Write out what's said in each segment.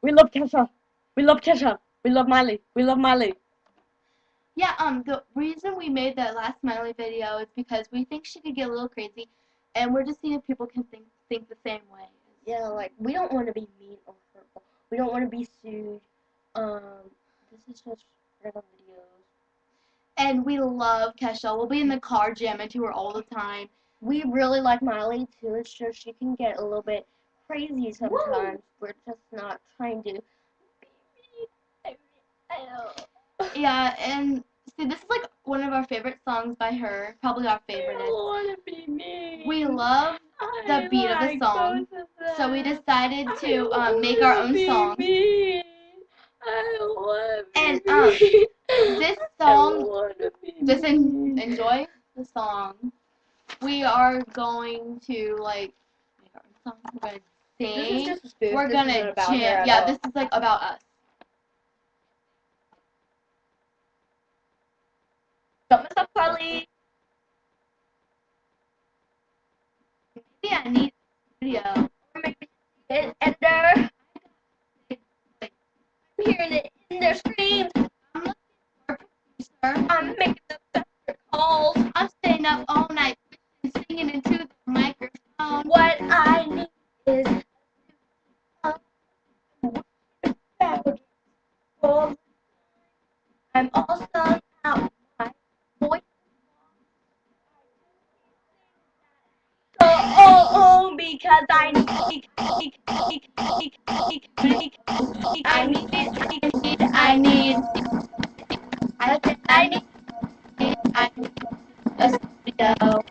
We love KESHA. We love KESHA. We love MILEY. We love MILEY. Yeah, the reason we made that last MILEY video is because we think she could get a little crazy, and we're just seeing if people can think the same way. Yeah, like, we don't want to be mean or hurtful. We don't want to be sued. This is just random videos. And we love KESHA. We'll be in the car jamming to her all the time. We really like MILEY too. It's just she can get a little bit crazy sometimes. Woo! We're just not trying to be mean. Yeah, and see, this is like one of our favorite songs by her. Probably our favorite. I want to be mean. We love the beat of the song, so we decided to make our own song. And this song, just enjoy the song. We are going to like make our own song. We're gonna sing. This is just a spoof. We're gonna jam. Yeah, this is like about us. Don't mess up, Carly. Maybe I need a video. Or maybe it ender. I'm hearing it in their screams. I'm looking for a producer. I'm making the better calls. I'm staying up all night singing into the microphone. What I need is I'm all sung out. My voice because I need a studio.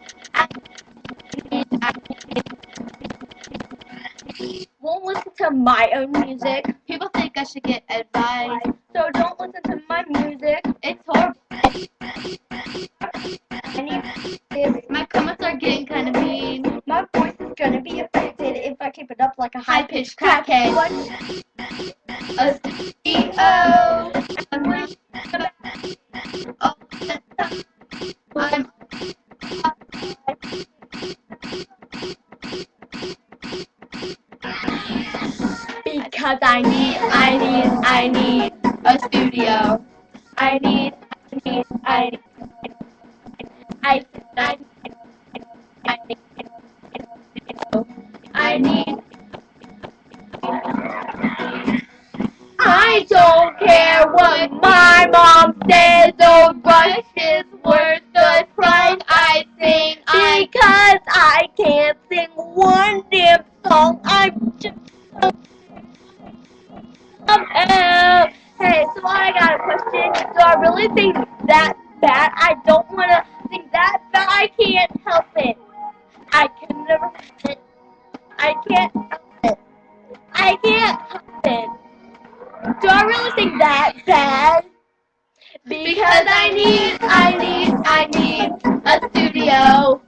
Won't listen to my own music. People think I should get advice, so don't listen to my music. It's horrible. My comments are getting kind of mean. My voice is gonna be affected if I keep it up like a high-pitched crackhead. What? A CEO. Because I need a studio. I need I don't care what my mom says, or rush is worth the price I sing. Because I can't sing one damn song, I'm just Hey, so I got a question. Do I really think that bad? I don't want to sing that bad. I can't help it. I can never help it. I can't help it. I can't help it. Do I really think that bad? Because I need a studio. I need a studio.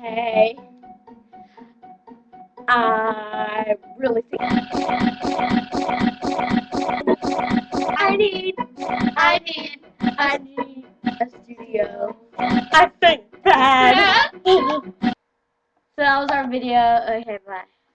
Hey, I really think I need a studio. I think that. So that was our video. Okay, bye.